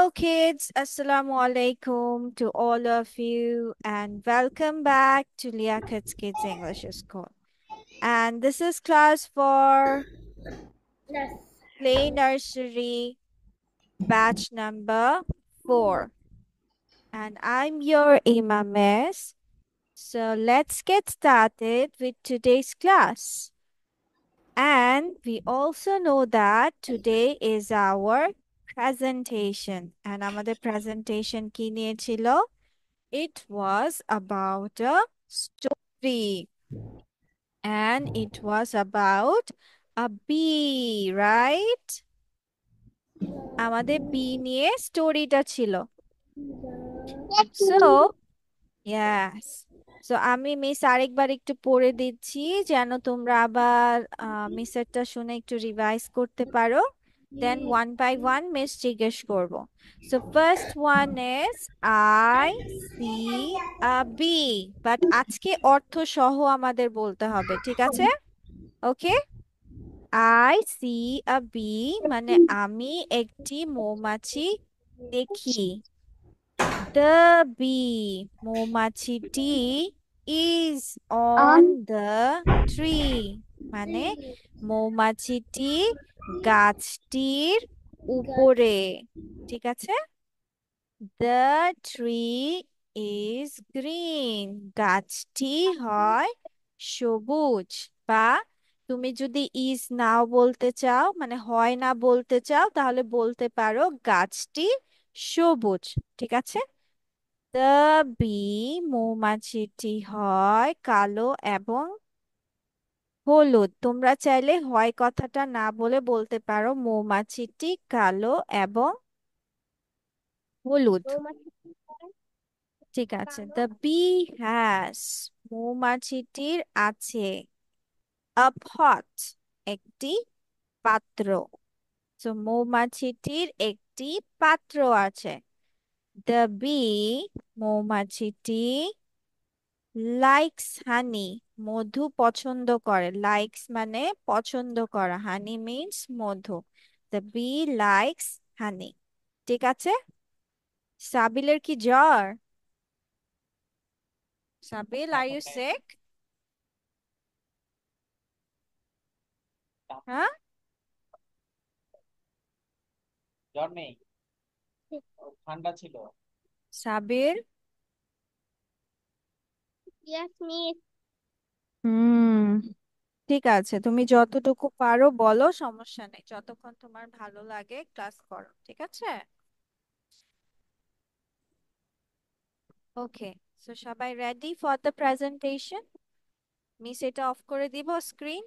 Hello, kids. Assalamu alaikum to all of you, and welcome back to Liakat's Kids English School. And this is class for Yes. Play Nursery, batch number 4. And I'm your Imam Miss. So let's get started with today's class. And we also know that today is our presentation. And আমাদের presentation কি নিয়ে ছিল? It was about a story. And it was about a bee, right? আমাদের B নিয়ে স্টোরিটা ছিল। So, yes. So আমি miss আরেকবার একটু পড়ে দিচ্ছি যেন তোমরা আবার মিসেরটা শুনে একটু রিভাইজ করতে পারো। Then one by one miss জিজ্ঞেস করব। So first one is I see a bee. But আজকে অর্থ সহ আমাদের বলতে হবে, ঠিক আছে? ওকে? I see a bee মানে আমি একটি মৌমাছি দেখি। The bee মৌমাছিটি is on the tree মানে মৌমাছিটি গাছটির উপরে, ঠিক আছে? The tree is green গাছটি হয় সবুজ। বা তুমি যদি ইজ নাও বলতে চাও মানে হয় না বলতে চাও তাহলে বলতে পারো গাছটি সবুজ, ঠিক আছে? দ্য বি মৌমাছিটি হয় কালো এবং হলুদ। তোমরা চাইলে হয় কথাটা না বলে বলতে পারো মৌমাছিটি কালো এবং হলুদ, ঠিক আছে? দ্য বি হ্যাজ মৌমাছিটির আছে আ পট একটি পাত্র। তো মৌমাছিটির একটি পাত্র আছে। দ্য বি মৌমাছিটি লাইকস হানি মধু পছন্দ করে। লাইকস মানে পছন্দ করা, হানি মিন্স মধু। দ্য বি লাইকস হানি, ঠিক আছে? সাবিলের কি জ্বর? Sabil, are you sick? হ্যাঁ, জ্বর নেই, ঠান্ডা ছিল। সাবির? Yes, miss. হুম, ঠিক আছে, তুমি যতটুকু পারো বলো, সমস্যা নেই। যতক্ষণ তোমার ভালো লাগে ক্লাস করো, ঠিক আছে? ওকে, সো সবাই ready for the presentation? Miss এটা অফ করে দিব স্ক্রিন।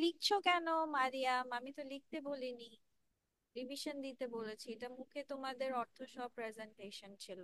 লিখছো কেন মারিয়াম? আমি তো লিখতে বলিনি, রিভিশন দিতে বলেছি। এটা মুখে তোমাদের অর্থ সহ প্রেজেন্টেশন ছিল।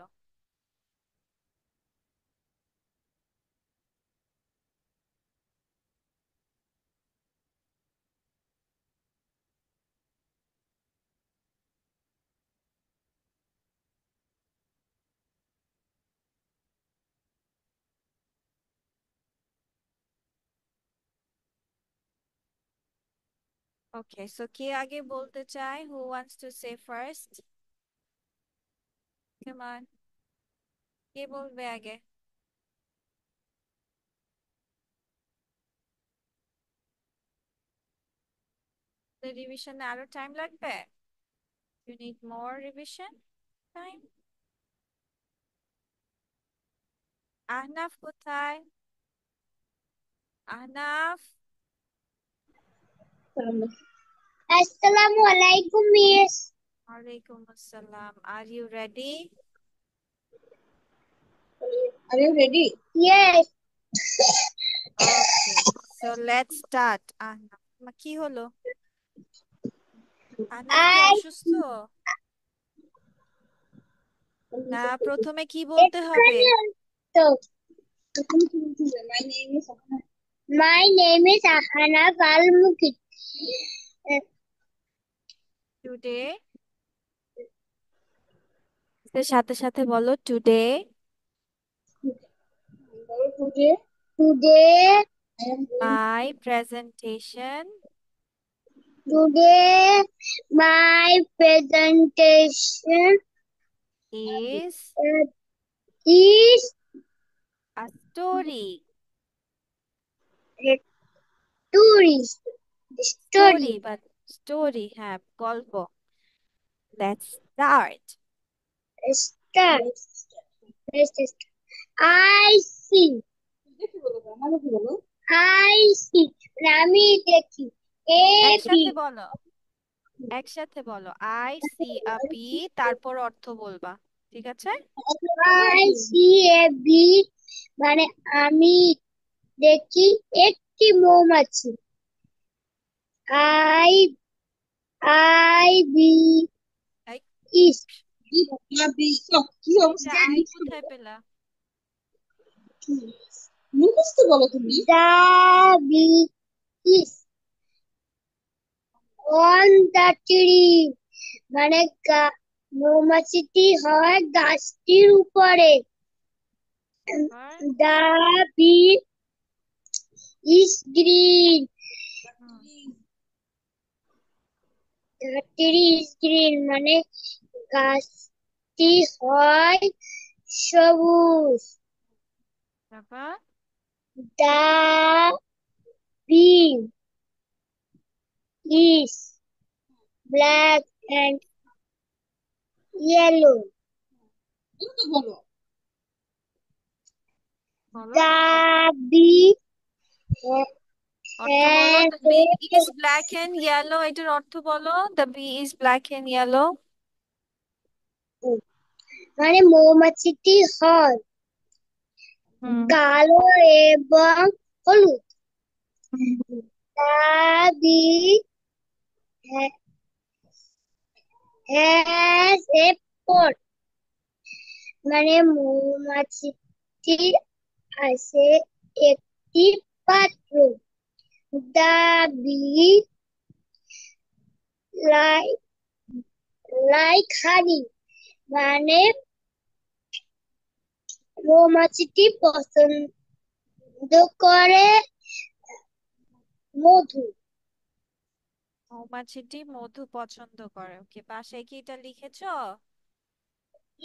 ওকে, সো কে আগে বলতে চায়? Who wants to say first? Come on, কে বলবে আগে? তো রিভিশনে আরো টাইম লাগবে? You need more revision time? Ahnaf কোথায়? আহনাফ? Assalamu alaikum, miss. ওয়ালাইকুম আসসালাম। Are you ready? Are you ready? Yes. Okay, so let's start. Ahnaf, কি হলো? আহনাফ কি I অসুস্থ? না, প্রথমে কি বলতে হবে? so my name is Ahana Kalmukit. Today, সাথে সাথে বলো today. Today My presentation Today, my presentation is is a story. a tourist Story, story. but story have গল্প. Let's start. Start. Let's start. I see. I see. আমি দেখি A B. একসাথে বলো, একসাথে বলো। I see a bee, তারপর অর্থ বলবা। ঠিক আছে? I see a bee মানে আমি দেখি একটি মৌমাছি। I B এই, is এটা আই কোথায় পেলা? মুখস্থ বলো তুমি। The bee is on the tree মানে মৌমাছিটি হয় গাছটির উপরে। আর The bee is green. Hmm, The tree is green মানে গাছটি হয় সবুজ। তারপর The bee is black and yellow. বলো, The bee অর্থ বলো। has The bee is black and yellow, এটার অর্থ বলো। The bee is black and yellow. মানে মৌমাছিটি হয় হুম, কালো এবং হলুদ। The bee has a pot মানে মৌমাছিটির আছে একটি পাত্র। The bee like honey মানে মৌমাছিটি পছন্দ করে মধু। মৌমাছিটি মধু পছন্দ করে। ওকে, পাশে কি এটা লিখেছো?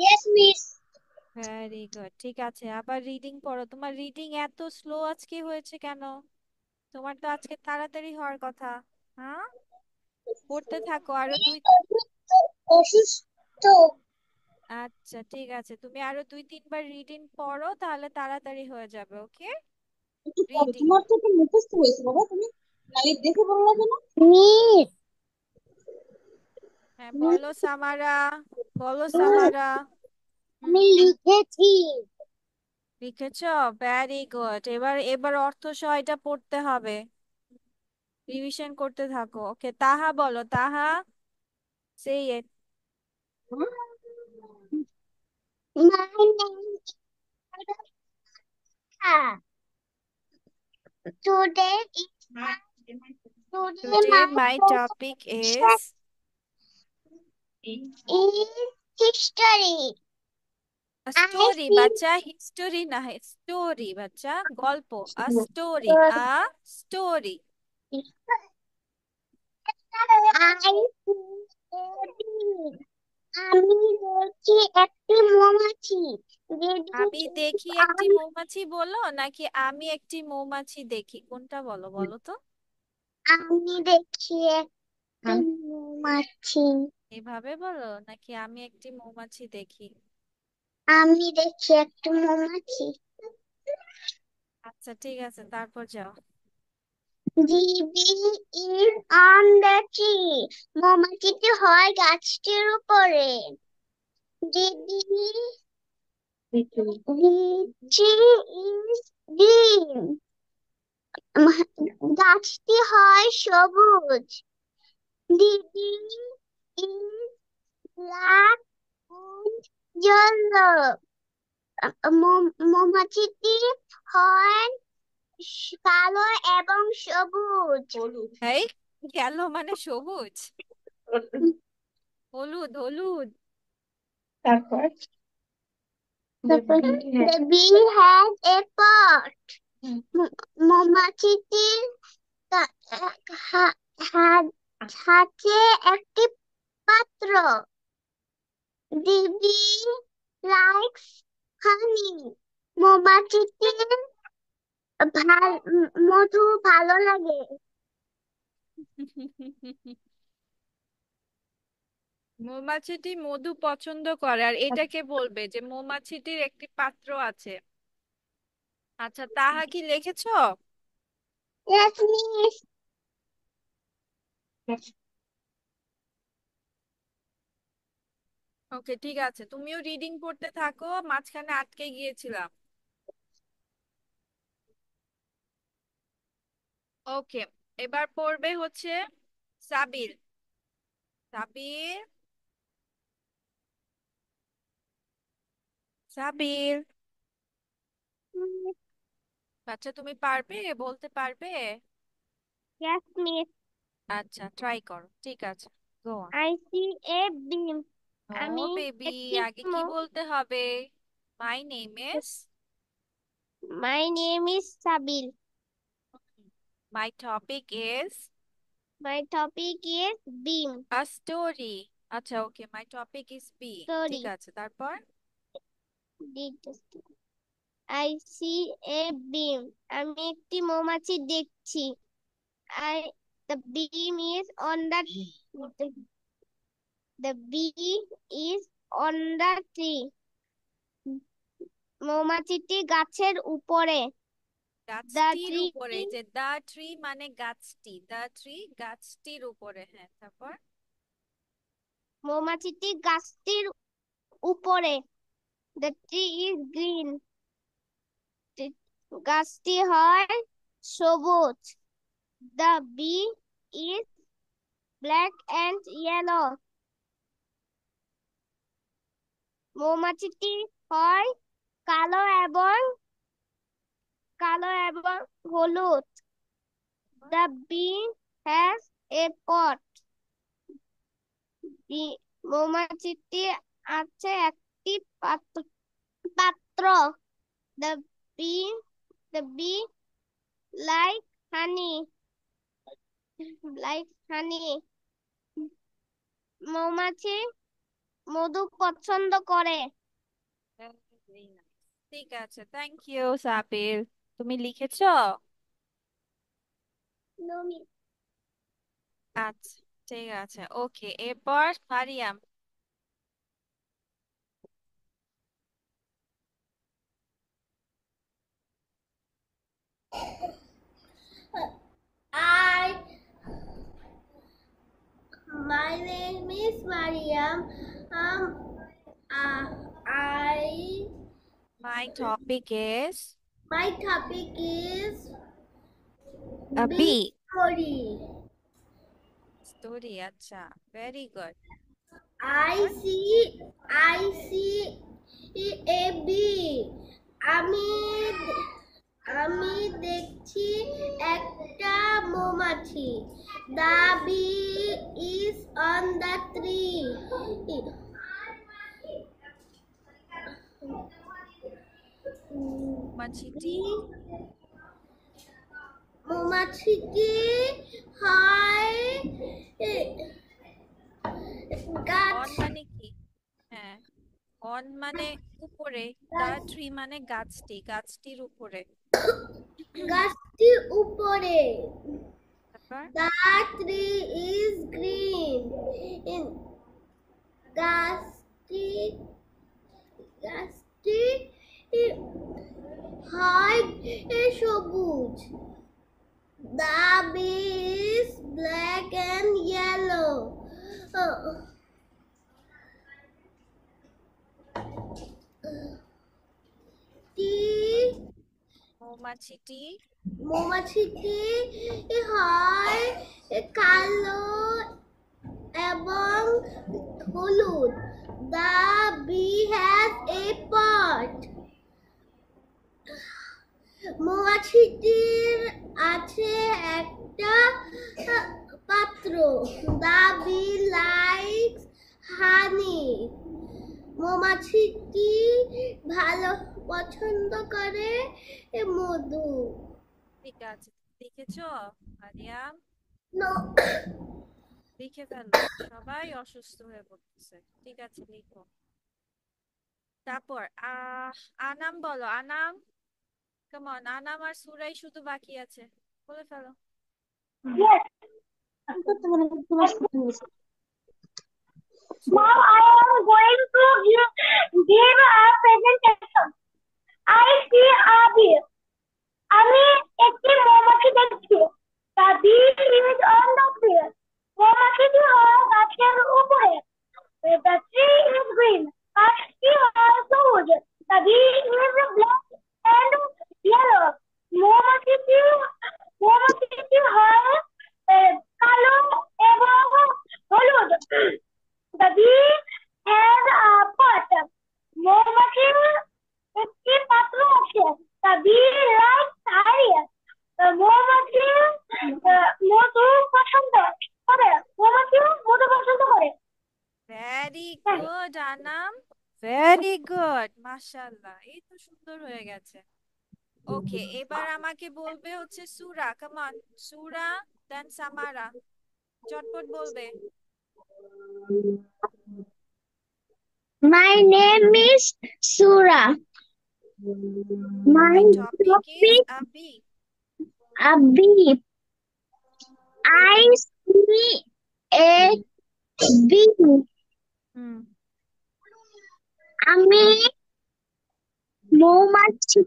Yes, miss. ভেরি গুড, ঠিক আছে। আবার রিডিং পড়ো। তোমার রিডিং এত স্লো আজকে হয়েছে কেন? তোমার তো আজকে তাড়াতাড়ি হওয়ার কথা। হ্যাঁ, পড়তে থাকো আরো দুই। অসুস্থ। আচ্ছা, ঠিক আছে, তুমি আরো 2-3 বার রিডিং পড়ো, তাহলে তাড়াতাড়ি হয়ে যাবে। ওকে, একটু পড়ো, রিডিং। তোমার তো এটা মুখস্থ হয়েছে বাবা, তুমি লাইভ দেখে বলো না কেন? মিস হ্যাঁ, বলো সামারা, বলো সামারা। হুম, আমি লিখেছি। লিখেছো? Very good. এবার এবার অর্থ সহ এটা পড়তে হবে। রিভিশন করতে থাকো। ওকে, তাহা বলো, তাহা। সেই ইট। My name is Radha. Today today Today my my topic presentation is is history. a I story, feel বাচ্চা। হিস্টোরি না, স্টোরি বাচ্চা, গল্প। a story, a story. আমি দেখি একটি মৌমাছি আমি যেদিন দেখি একটি আমি মৌমাছি বলো, নাকি আমি একটি মৌমাছি দেখি? কোনটা বলো, বলো তো। আমি দেখি একটি মৌমাছি এভাবে বলো, নাকি আমি একটি মৌমাছি দেখি? আমি দেখি একটি মৌমাছি আচ্ছা, ঠিক আছে, তারপর যাও। দিদি is on the tree মৌমাছিটি হয় গাছটির উপরে দিদি tree is green গাছটি হয় সবুজ দিদি is black and yellow মৌমাছিটি হয় কালো এবং সবুজ এই, গেল মানে সবুজ? হলুদ, হলুদ। তারপর the bee has a pot মৌমাছিটির থাকে একটি পাত্র। দিবি লাইকস হানি। মৌমাছিটির মধু ভালো লাগে। মৌমাছিটি মধু পছন্দ করে, আর এটাকে বলবে যে মৌমাছিটির একটি পাত্র আছে। আচ্ছা, তাহা কি লিখেছো? Yes, miss. ওকে, ঠিক আছে, তুমিও রিডিং পড়তে থাকো, মাঝখানে আটকে গিয়েছিলাম। ওকে, এবার পড়বে হচ্ছে সাবির। সাবির, সাবির, বাচ্চা তুমি পারবে, বলতে পারবে? Yes, miss. আচ্ছা, ট্রাই করো, ঠিক আছে, go on. I see a beam. No আমি বেবি, একটি আগে কি বলতে হবে? My name is, My name is Sabil. My topic is My topic is beam a story. আচ্ছা, okay, my topic is bee. ঠিক story. আছে, তারপর? I see a beam. আমি একটি মৌমাছি দেখছি। I the beam is on the bee is on the tree. মৌমাছিটি গাছের উপরে। The গাছটির tree উপরে, এই যে দা ট্রি মানে গাছটি, দা ট্রি গাছটির উপরে, হ্যাঁ, তারপর? মৌমাছিটি গাছটির উপরে। The tree is green. গাছটি হয় সবুজ। The bee is black and yellow. মৌমাছিটি হয় কালো এবং হলুদ। The bee has a pot. মৌমাছিটি আছে একটি পাত্র। The bee the bee like honey. মৌমাছি মধু পছন্দ করে। Very nice. ঠিক আছে, থ্যাংক ইউ সাবির। তুমি লিখেছো? No, miss. আচ্ছা, ঠিক আছে, ওকে, এরপর Mariam. I My name is Mariam. I my topic is My topic is bee. big story. Story, আচ্ছা, very good. I see a bee. আমি আমি দেখছি একটা মৌমাছি। The bee is on the tree. মাছিটি মৌমাছিটি হয় গাছ। অন মানে কি? হ্যাঁ, অন মানে উপরে, দা ট্রি মানে গাছটি, গাছটির উপরে, গাছটির উপরে। তারপর? The tree is green. গাছটি গাছটি হয় সবুজ। The bee is black and yellow. মৌমাছিটি হয় কালো এবং হলুদ। The bee has a pot. মৌমাছিটির আছে একটা পাত্র। The bee likes honey. মৌমাছিটি ভালো পছন্দ করে মধু। ঠিক আছে, লিখেছো মারিয়াম? No. লিখে ফেলো, সবাই অসুস্থ হয়ে পড়তেছে। ঠিক আছে, লিখো। তারপর আনাম বলো, আনাম। কেমন, আনাম আর সুরাই শুধু বাকি আছে, বলে ফেলো। Yes. Now I am going to give a presentation. I see a bee. আমি একটি মৌমাছি দেখছি। The bee is on the tree. মৌমাছিটি হলো গাছের উপরে। The tree is green. গাছটি হলো সবুজ। The bee is black and yellow. মৌমাছিটি মৌমাছিটি হয় কালো এবং হলুদ। The bee has a pot. মৌমাছির একটি পাত্র আছে। The bee likes honey. মৌমাছি মধু পছন্দ করে। মৌমাছি মধু পছন্দ করে। ভেরি হ্যাঁ। গুড আনাম, ভেরি গুড, মাশাআল্লাহ, এই তো সুন্দর হয়ে গেছে। ওকে, এবার আমাকে বলবে হচ্ছে সুরা, কেমন, সুরা দেন সামারা, চটপট বলবে। My name is Sura. My My topic is topic a bee. a bee. I see a bee. হুম, আমি মৌমাছি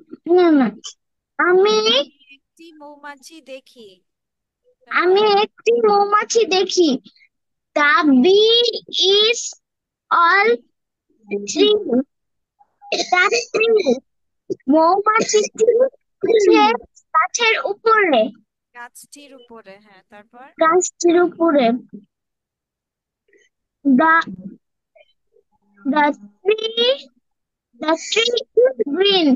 আমি একটি মৌমাছি দেখি, আমি তারপর একটি মৌমাছি দেখি। The bee is all tree. The tree. মৌমাছিটি হচ্ছে গাছের উপরে। গাছটির উপরে, হ্যাঁ, তারপর গাছটির উপরে। The the tree the tree is green.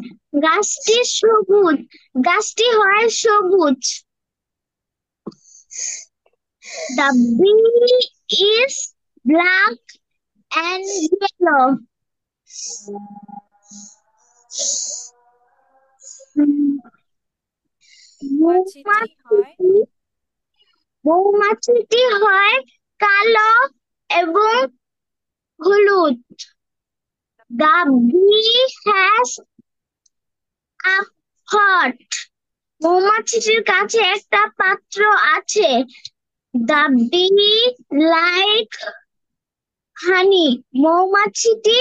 গাছটি সবুজ। গাছটি হয় সবুজ। The bee is black and yellow. মাছিটি হয় মৌমাছিটি মৌমাছিটি হয় কালো এবং হলুদ। The bee has a pot. মৌমাছিটির কাছে একটা পাত্র আছে। The bee like honey. মৌমাছিটি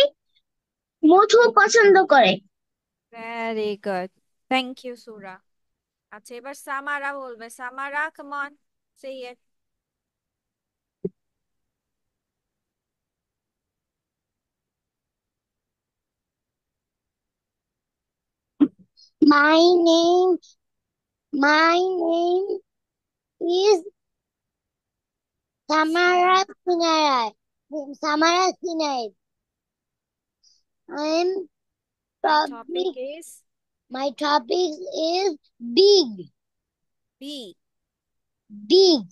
মধু পছন্দ করে। ভেরি গুড, থ্যাংক ইউ সুরা। আচ্ছা, এবার সামারা বলবে, সামারা কেমন, সে ইট। My name my name is Samara Sinai. Samara Sinai. I'm my topic topic is my topic is big. Bee. Big.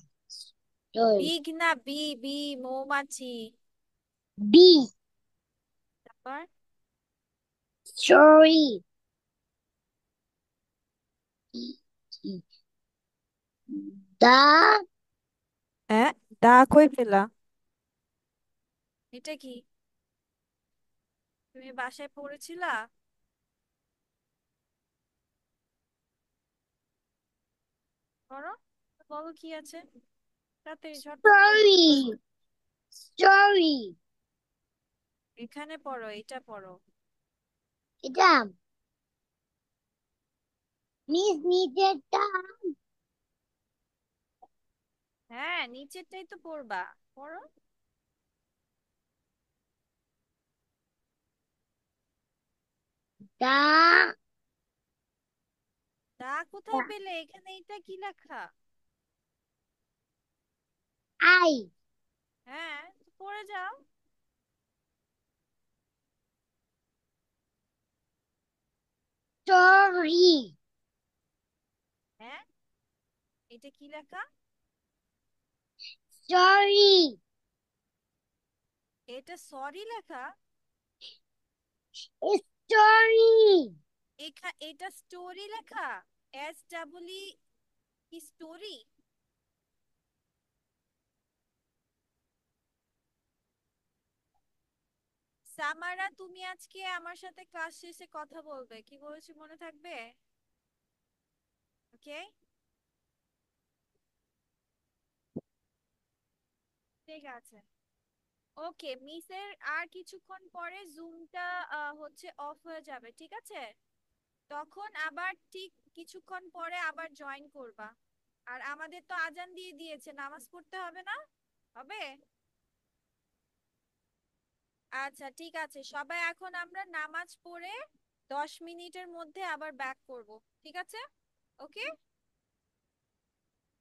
Sorry. Big না বি, বি মৌমাছি, Bee. তারপর Sorry. The হ্যাঁ, দা কই পেলা, এটা কি, তুমি বাসায় পড়েছিলা? পড়ো, বলো কি আছে, তাড়াতাড়ি ঝটপট করো। story. Story. এখানে পড়ো, এটা পড়ো। এটা নিচেরটা। হ্যাঁ, নিচেরটাই তো পড়বা, পড়ো। দা দা কোথায় পেলে, এখানে এটা কি লেখা? আই হ্যাঁ, তো পড়ে যাও। স্টোরি। হ্যাঁ, এটা কি লেখা? স্টোরি। এটা সরি লেখা? স্টোরি। এটা স্টোরি লেখা, এস ডাবল ই কি স্টোরি? সামারা, তুমি আজকে আমার সাথে ক্লাস শেষে কথা বলবে, কি বলেছি মনে থাকবে? ওকে, ঠিক আছে। ওকে মিসের আর কিছুক্ষণ পরে জুমটা হচ্ছে অফ হয়ে যাবে, ঠিক আছে? তখন আবার ঠিক কিছুক্ষণ পরে আবার জয়েন করবা। আর আমাদের তো আজান দিয়ে দিয়েছে, নামাজ পড়তে হবে না? হবে। আচ্ছা ঠিক আছে, সবাই এখন আমরা নামাজ পড়ে 10 মিনিটের মধ্যে আবার ব্যাক করব, ঠিক আছে? ওকে।